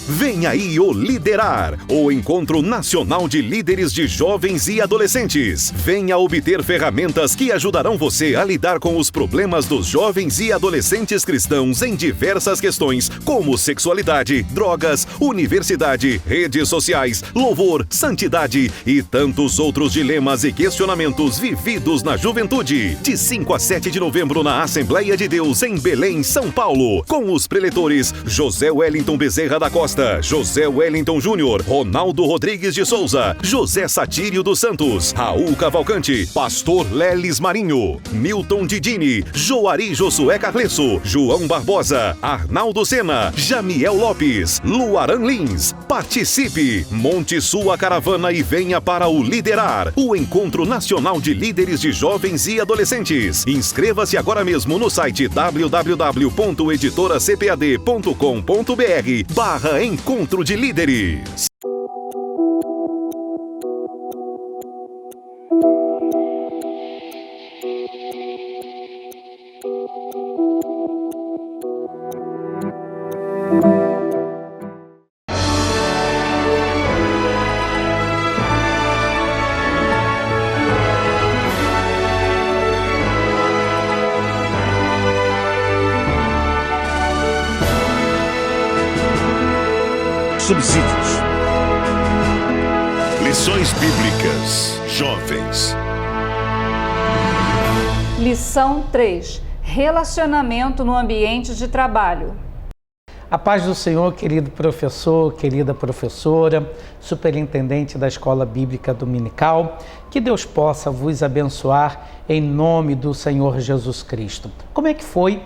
Vem aí o Liderar, o Encontro Nacional de Líderes de Jovens e Adolescentes. Venha obter ferramentas que ajudarão você a lidar com os problemas dos jovens e adolescentes cristãos em diversas questões, como sexualidade, drogas, universidade, redes sociais, louvor, santidade e tantos outros dilemas e questionamentos vividos na juventude. De 5 a 7 de novembro na Assembleia de Deus, em Belém, São Paulo, com os preletores José Wellington Bezerra da Costa, José Wellington Júnior, Ronaldo Rodrigues de Souza, José Satírio dos Santos, Raul Cavalcante, Pastor Lelis Marinho, Milton Didini, Joari Josué Carlesso, João Barbosa, Arnaldo Sena, Jamiel Lopes, Luaran Lins. Participe, monte sua caravana e venha para o Liderar, o Encontro Nacional de Líderes de Jovens e Adolescentes. Inscreva-se agora mesmo no site www.editoracpad.com.br/Encontro de Líderes. Subsídios. Lições bíblicas. Jovens. Lição 3. Relacionamento no ambiente de trabalho. A paz do Senhor, querido professor, querida professora, superintendente da Escola Bíblica Dominical, que Deus possa vos abençoar em nome do Senhor Jesus Cristo. Como é que foi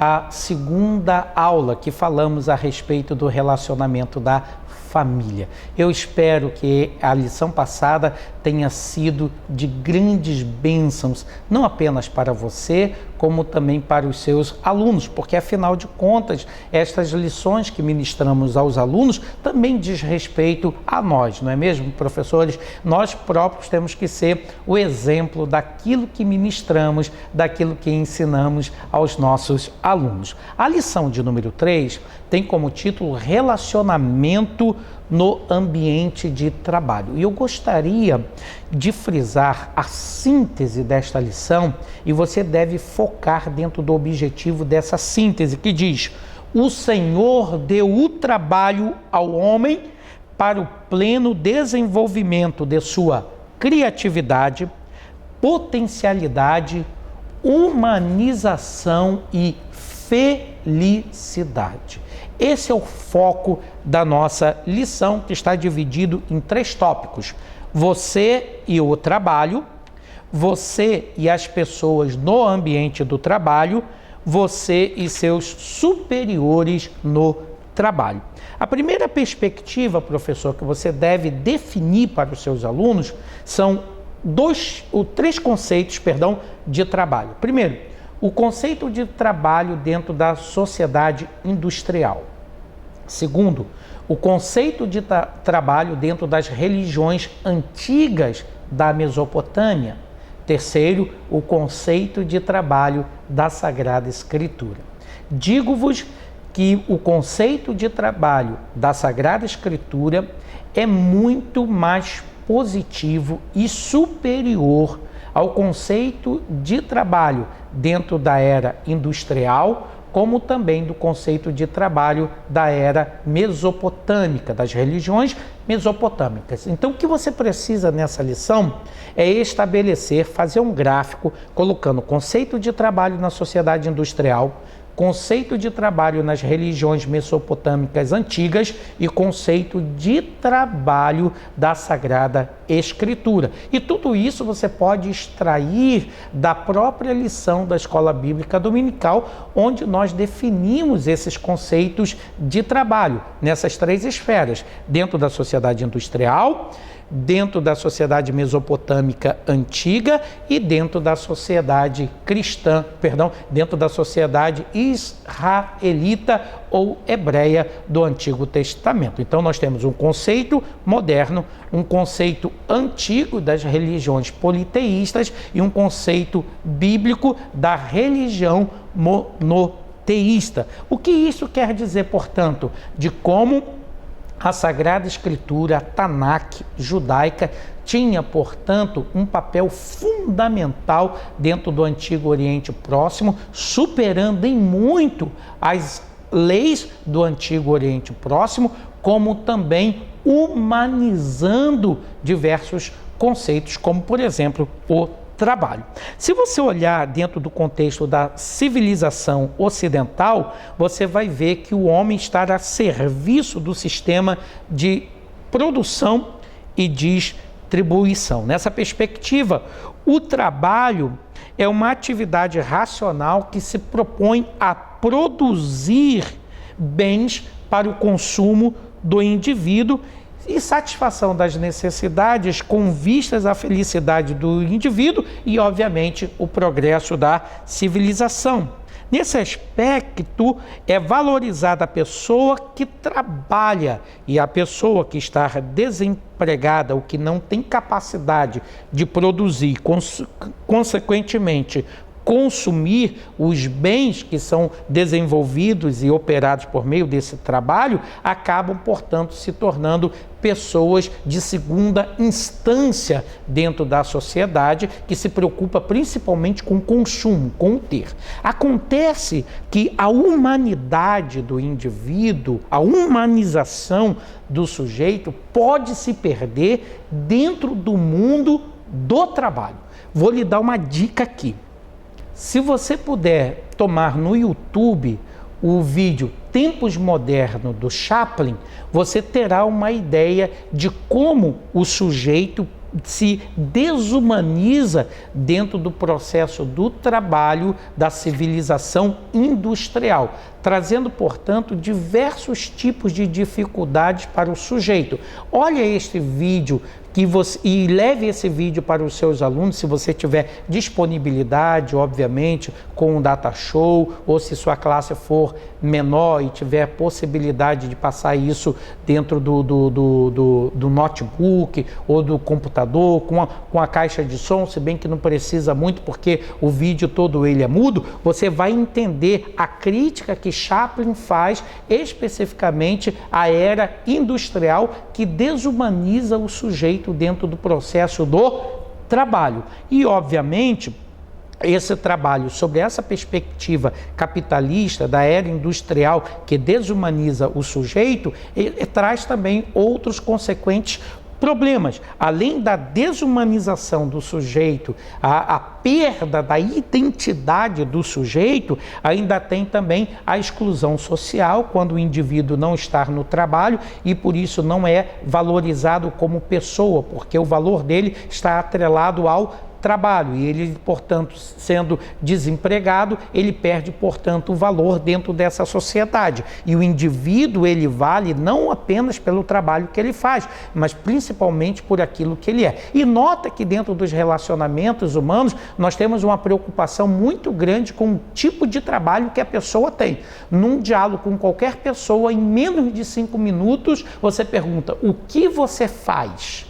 a segunda aula que falamos a respeito do relacionamento da família? Eu espero que a lição passada tenha sido de grandes bênçãos, não apenas para você, como também para os seus alunos, porque afinal de contas, estas lições que ministramos aos alunos também diz respeito a nós, não é mesmo, professores? Nós próprios temos que ser o exemplo daquilo que ministramos, daquilo que ensinamos aos nossos alunos. A lição de número 3 tem como título Relacionamento no ambiente de trabalho. E eu gostaria de frisar a síntese desta lição, e você deve focar dentro do objetivo dessa síntese, que diz: o Senhor deu o trabalho ao homem para o pleno desenvolvimento de sua criatividade, potencialidade, humanização e felicidade. Esse é o foco da nossa lição, que está dividido em 3 tópicos: você e o trabalho, você e as pessoas no ambiente do trabalho, você e seus superiores no trabalho. A primeira perspectiva, professor, que você deve definir para os seus alunos são 3 conceitos, de trabalho. Primeiro, o conceito de trabalho dentro da sociedade industrial. Segundo, o conceito de trabalho dentro das religiões antigas da Mesopotâmia. Terceiro, o conceito de trabalho da Sagrada Escritura. Digo-vos que o conceito de trabalho da Sagrada Escritura é muito mais positivo e superior ao conceito de trabalho dentro da era industrial, como também do conceito de trabalho da era mesopotâmica, das religiões mesopotâmicas. Então, o que você precisa nessa lição é estabelecer, fazer um gráfico colocando conceito de trabalho na sociedade industrial, conceito de trabalho nas religiões mesopotâmicas antigas e conceito de trabalho da Sagrada Escritura. E tudo isso você pode extrair da própria lição da Escola Bíblica Dominical, onde nós definimos esses conceitos de trabalho nessas 3 esferas: dentro da sociedade industrial, dentro da sociedade mesopotâmica antiga e dentro da sociedade cristã, dentro da sociedade israelita ou hebreia do Antigo Testamento. Então nós temos um conceito moderno, um conceito antigo das religiões politeístas e um conceito bíblico da religião monoteísta. O que isso quer dizer, portanto? De como A Sagrada Escritura, a Tanakh judaica, tinha, portanto, um papel fundamental dentro do Antigo Oriente Próximo, superando em muito as leis do Antigo Oriente Próximo, como também humanizando diversos conceitos, como, por exemplo, o trabalho. Se você olhar dentro do contexto da civilização ocidental, você vai ver que o homem está a serviço do sistema de produção e distribuição. Nessa perspectiva, o trabalho é uma atividade racional que se propõe a produzir bens para o consumo do indivíduo e satisfação das necessidades com vistas à felicidade do indivíduo e, obviamente, o progresso da civilização. Nesse aspecto, é valorizada a pessoa que trabalha e a pessoa que está desempregada ou que não tem capacidade de produzir, consequentemente, consumir os bens que são desenvolvidos e operados por meio desse trabalho, acabam, portanto, se tornando pessoas de segunda instância dentro da sociedade, que se preocupa principalmente com o consumo, com o ter. Acontece que a humanidade do indivíduo, a humanização do sujeito, pode se perder dentro do mundo do trabalho. Vou lhe dar uma dica aqui. Se você puder tomar no YouTube o vídeo Tempos Modernos do Chaplin, você terá uma ideia de como o sujeito se desumaniza dentro do processo do trabalho da civilização industrial, trazendo, portanto, diversos tipos de dificuldades para o sujeito. Olha este vídeo e leve esse vídeo para os seus alunos, se você tiver disponibilidade, obviamente, com um data show, ou se sua classe for menor e tiver possibilidade de passar isso dentro do notebook ou do computador, com a caixa de som, se bem que não precisa muito, porque o vídeo todo ele é mudo, você vai entender a crítica que Chaplin faz especificamente à era industrial que desumaniza o sujeito dentro do processo do trabalho. E, obviamente, esse trabalho sobre essa perspectiva capitalista da era industrial que desumaniza o sujeito, ele traz também outros consequentes problemas. Além da desumanização do sujeito, a perda da identidade do sujeito, ainda tem também a exclusão social, quando o indivíduo não está no trabalho e por isso não é valorizado como pessoa, porque o valor dele está atrelado ao trabalho e ele, portanto, sendo desempregado, ele perde, portanto, o valor dentro dessa sociedade. E o indivíduo, ele vale não apenas pelo trabalho que ele faz, mas principalmente por aquilo que ele é. E nota que dentro dos relacionamentos humanos, nós temos uma preocupação muito grande com o tipo de trabalho que a pessoa tem. Num diálogo com qualquer pessoa, em menos de 5 minutos, você pergunta: o que você faz?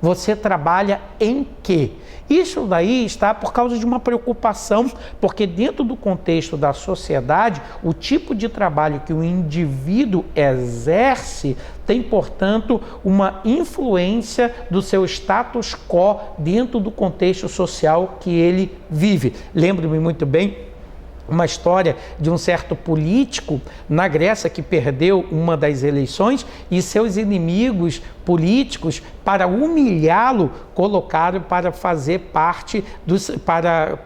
Você trabalha em quê? Isso daí está por causa de uma preocupação, porque dentro do contexto da sociedade, o tipo de trabalho que o indivíduo exerce tem, portanto, uma influência do seu status quo dentro do contexto social que ele vive. Lembro-me muito bem uma história de um certo político na Grécia que perdeu uma das eleições e seus inimigos políticos, para humilhá-lo, colocaram para fazer parte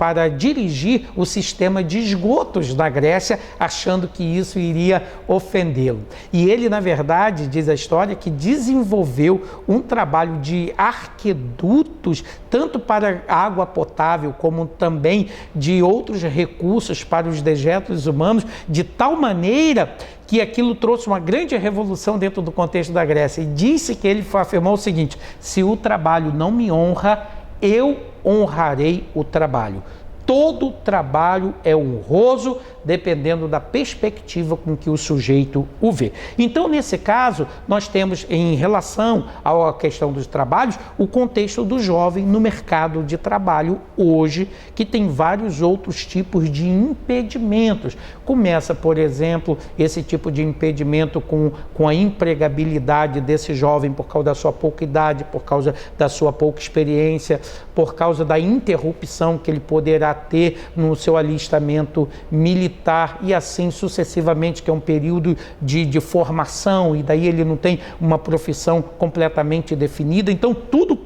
para dirigir o sistema de esgotos da Grécia, achando que isso iria ofendê-lo. E ele, na verdade, diz a história, que desenvolveu um trabalho de arquedutos, tanto para água potável, como também de outros recursos para os dejetos humanos, de tal maneira que aquilo trouxe uma grande revolução dentro do contexto da Grécia. E disse que ele afirmou o seguinte: se o trabalho não me honra, eu honrarei o trabalho. todo trabalho é honroso, dependendo da perspectiva com que o sujeito o vê. Então, nesse caso, nós temos, em relação à questão dos trabalhos, o contexto do jovem no mercado de trabalho hoje, que tem vários outros tipos de impedimentos. Começa, por exemplo, esse tipo de impedimento com a empregabilidade desse jovem por causa da sua pouca idade, por causa da sua pouca experiência, por causa da interrupção que ele poderá ter no seu alistamento militar e assim sucessivamente, que é um período de formação, e daí ele não tem uma profissão completamente definida. Então tudo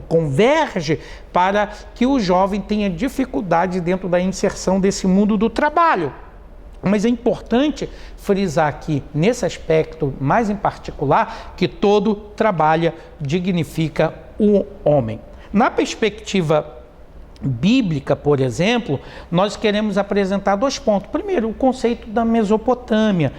converge para que o jovem tenha dificuldade dentro da inserção desse mundo do trabalho. Mas é importante frisar aqui, nesse aspecto mais em particular, que todo trabalho dignifica o homem. Na perspectiva bíblica, por exemplo, nós queremos apresentar 2 pontos. Primeiro, o conceito da Mesopotâmia.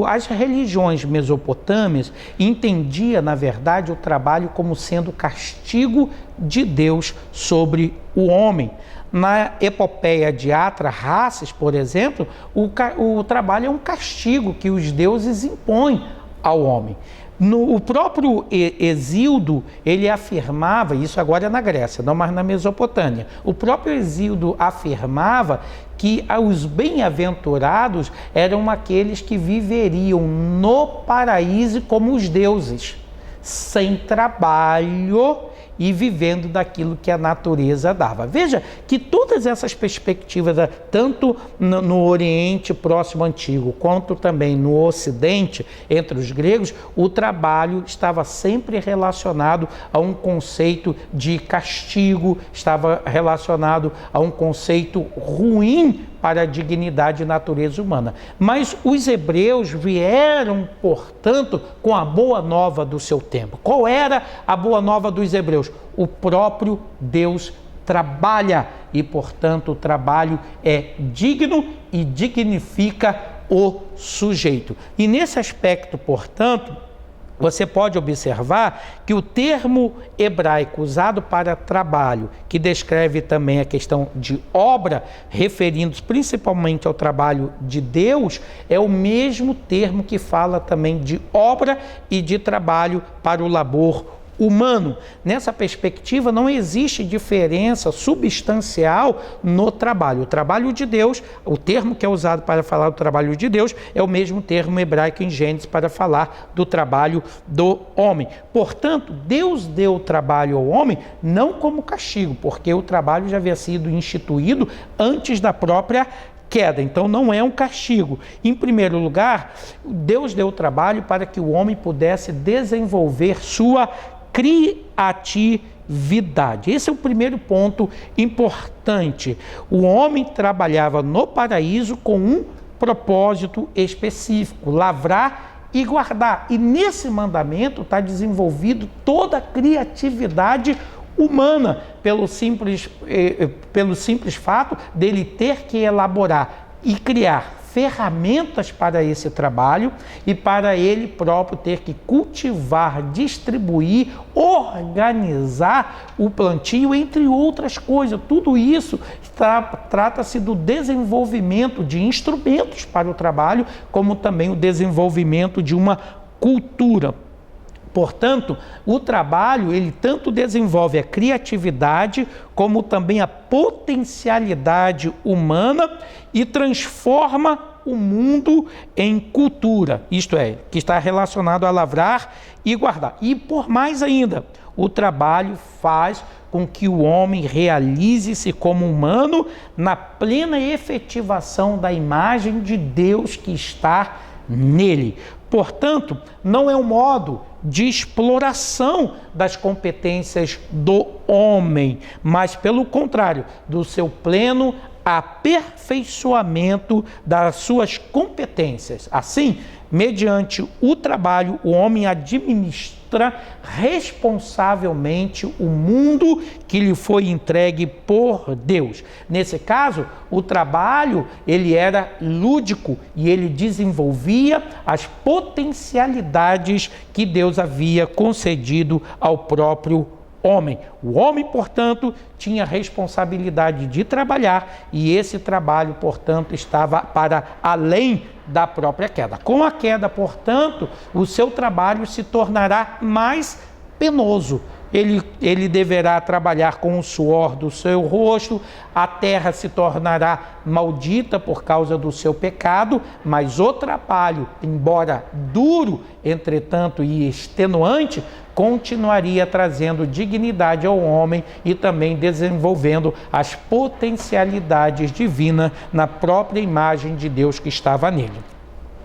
As religiões mesopotâmias entendiam, na verdade, o trabalho como sendo castigo de Deus sobre o homem. Na epopeia de Atrahasis, por exemplo, o trabalho é um castigo que os deuses impõem ao homem. O próprio Hesíodo, ele afirmava, isso agora é na Grécia, não mais na Mesopotâmia, o próprio Hesíodo afirmava que os bem-aventurados eram aqueles que viveriam no paraíso como os deuses, sem trabalho e vivendo daquilo que a natureza dava. Veja que todas essas perspectivas, tanto no Oriente Próximo Antigo, quanto também no Ocidente, entre os gregos, o trabalho estava sempre relacionado a um conceito de castigo, estava relacionado a um conceito ruim para a dignidade e natureza humana. Mas os hebreus vieram, portanto, com a boa nova do seu tempo. Qual era a boa nova dos hebreus? O próprio Deus trabalha e, portanto, o trabalho é digno e dignifica o sujeito. E nesse aspecto, portanto, você pode observar que o termo hebraico usado para trabalho, que descreve também a questão de obra, referindo-se principalmente ao trabalho de Deus, é o mesmo termo que fala também de obra e de trabalho para o labor humano. Nessa perspectiva, não existe diferença substancial no trabalho. O trabalho de Deus, o termo que é usado para falar do trabalho de Deus, é o mesmo termo hebraico em Gênesis para falar do trabalho do homem. Portanto, Deus deu o trabalho ao homem não como castigo, porque o trabalho já havia sido instituído antes da própria queda, então não é um castigo. Em primeiro lugar, Deus deu o trabalho para que o homem pudesse desenvolver sua criatividade. Esse é o primeiro ponto importante. O homem trabalhava no paraíso com um propósito específico: lavrar e guardar. E nesse mandamento está desenvolvido toda a criatividade humana, pelo simples fato dele ter que elaborar e criar ferramentas para esse trabalho e para ele próprio ter que cultivar, distribuir, organizar o plantio, entre outras coisas. Tudo isso trata-se do desenvolvimento de instrumentos para o trabalho, como também o desenvolvimento de uma cultura. Portanto, o trabalho, ele tanto desenvolve a criatividade, como também a potencialidade humana e transforma o mundo em cultura, isto é, que está relacionado a lavrar e guardar. E por mais ainda, o trabalho faz com que o homem realize-se como humano na plena efetivação da imagem de Deus que está nele. Portanto, não é um modo de exploração das competências do homem, mas, pelo contrário, do seu pleno aperfeiçoamento das suas competências. Assim, mediante o trabalho, o homem administra responsavelmente o mundo que lhe foi entregue por Deus. Nesse caso, o trabalho, ele era lúdico e ele desenvolvia as potencialidades que Deus havia concedido ao próprio homem. O homem, portanto, tinha responsabilidade de trabalhar e esse trabalho, portanto, estava para além da própria queda. Com a queda, portanto, o seu trabalho se tornará mais penoso. Ele deverá trabalhar com o suor do seu rosto, a terra se tornará maldita por causa do seu pecado, mas o trabalho, embora duro, entretanto, e extenuante, continuaria trazendo dignidade ao homem e também desenvolvendo as potencialidades divinas na própria imagem de Deus que estava nele.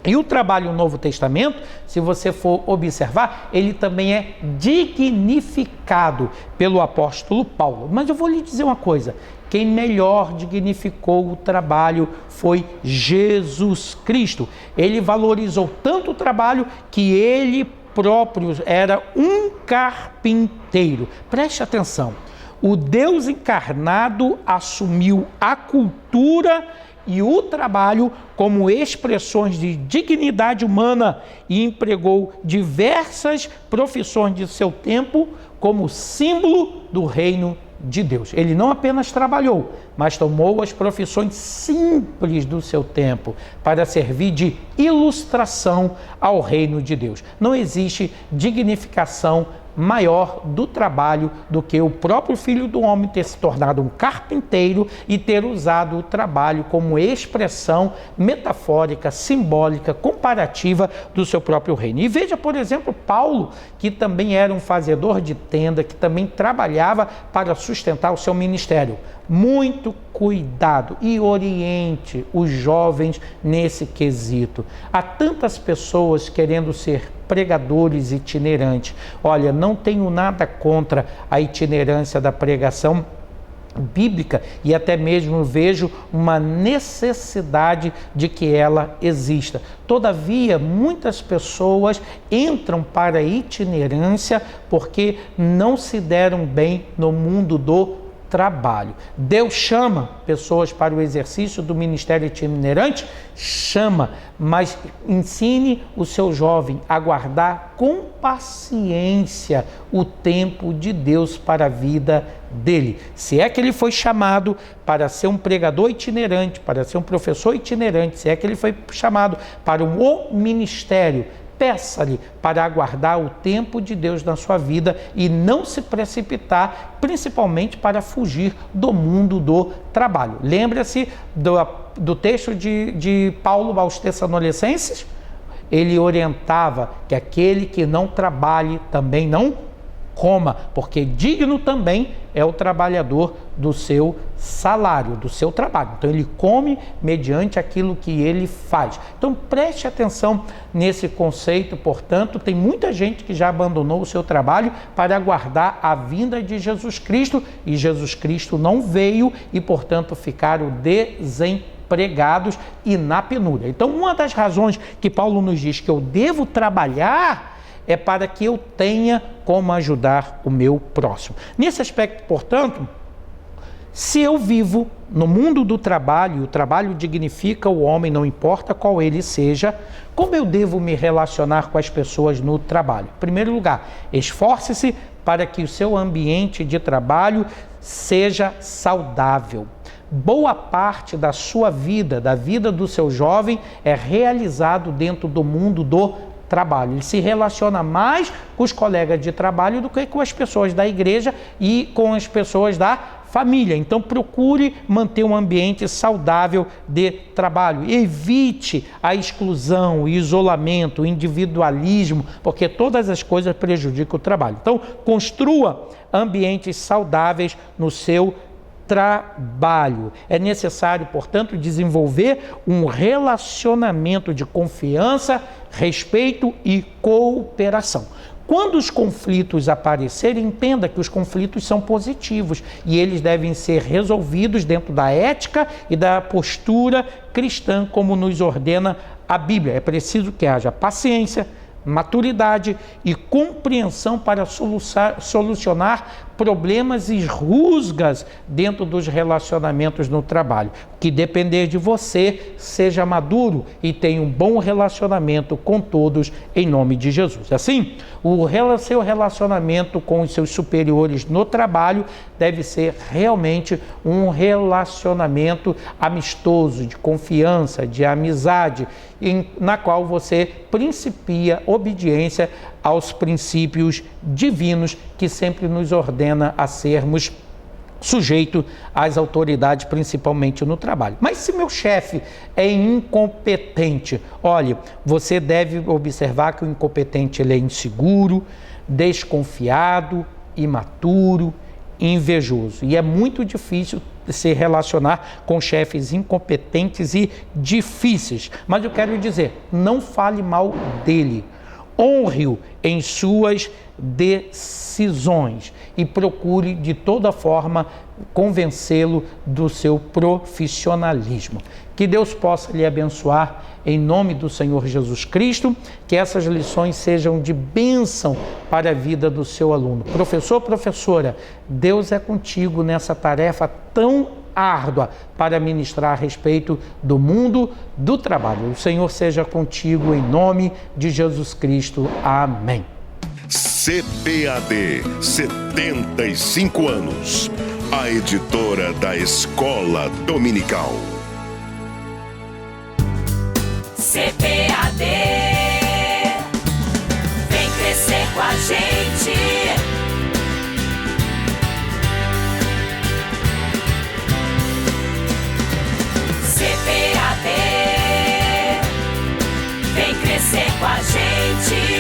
E o trabalho no Novo Testamento, se você for observar, ele também é dignificado pelo apóstolo Paulo. Mas eu vou lhe dizer uma coisa, quem melhor dignificou o trabalho foi Jesus Cristo. Ele valorizou tanto o trabalho que ele próprio era um carpinteiro. Preste atenção, o Deus encarnado assumiu a cultura e o trabalho como expressões de dignidade humana e empregou diversas profissões de seu tempo como símbolo do reino de Deus. Ele não apenas trabalhou, mas tomou as profissões simples do seu tempo para servir de ilustração ao reino de Deus. Não existe dignificação maior do trabalho do que o próprio Filho do Homem ter se tornado um carpinteiro e ter usado o trabalho como expressão metafórica, simbólica, comparativa do seu próprio reino. E veja, por exemplo, Paulo, que também era um fazedor de tenda, que também trabalhava para sustentar o seu ministério. Muito cuidado e oriente os jovens nesse quesito. Há tantas pessoas querendo ser pregadores itinerantes. Olha, não tenho nada contra a itinerância da pregação bíblica e até mesmo vejo uma necessidade de que ela exista. Todavia, muitas pessoas entram para a itinerância porque não se deram bem no mundo do trabalho. Deus chama pessoas para o exercício do ministério itinerante? Chama, mas ensine o seu jovem a guardar com paciência o tempo de Deus para a vida dele. Se é que ele foi chamado para ser um pregador itinerante, para ser um professor itinerante, se é que ele foi chamado para um ministério, peça-lhe para aguardar o tempo de Deus na sua vida e não se precipitar, principalmente para fugir do mundo do trabalho. Lembra-se do texto de Paulo aos Tessalonicenses? Ele orientava que aquele que não trabalhe também não coma, porque digno também é o trabalhador do seu salário, do seu trabalho. Então ele come mediante aquilo que ele faz. Então preste atenção nesse conceito, portanto, tem muita gente que já abandonou o seu trabalho para aguardar a vinda de Jesus Cristo, e Jesus Cristo não veio e, portanto, ficaram desempregados e na penúria. Então uma das razões que Paulo nos diz que eu devo trabalhar é para que eu tenha como ajudar o meu próximo. Nesse aspecto, portanto, se eu vivo no mundo do trabalho, o trabalho dignifica o homem, não importa qual ele seja, como eu devo me relacionar com as pessoas no trabalho? Em primeiro lugar, esforce-se para que o seu ambiente de trabalho seja saudável. Boa parte da sua vida, da vida do seu jovem, é realizado dentro do mundo do trabalho. Ele se relaciona mais com os colegas de trabalho do que com as pessoas da igreja e com as pessoas da família. Então procure manter um ambiente saudável de trabalho. Evite a exclusão, o isolamento, o individualismo, porque todas as coisas prejudicam o trabalho. Então construa ambientes saudáveis no seu trabalho. É necessário, portanto, desenvolver um relacionamento de confiança, respeito e cooperação. Quando os conflitos aparecerem, entenda que os conflitos são positivos e eles devem ser resolvidos dentro da ética e da postura cristã, como nos ordena a Bíblia. É preciso que haja paciência, maturidade e compreensão para solucionar problemas e rusgas dentro dos relacionamentos no trabalho. Que depender de você, seja maduro e tenha um bom relacionamento com todos, em nome de Jesus. Assim, o seu relacionamento com os seus superiores no trabalho deve ser realmente um relacionamento amistoso, de confiança, de amizade, na qual você principia obediência aos princípios divinos que sempre nos ordena a sermos sujeitos às autoridades, principalmente no trabalho. Mas se meu chefe é incompetente, olha, você deve observar que o incompetente ele é inseguro, desconfiado, imaturo, invejoso. E é muito difícil se relacionar com chefes incompetentes e difíceis. Mas eu quero dizer, não fale mal dele. Honre-o em suas decisões e procure de toda forma convencê-lo do seu profissionalismo. Que Deus possa lhe abençoar em nome do Senhor Jesus Cristo, que essas lições sejam de bênção para a vida do seu aluno. Professor, professora, Deus é contigo nessa tarefa tão árdua para ministrar a respeito do mundo do trabalho. O Senhor seja contigo em nome de Jesus Cristo. Amém. CPAD, 75 anos. A editora da Escola Dominical. CPAD, vem crescer com a gente. CPAD, vem crescer com a gente.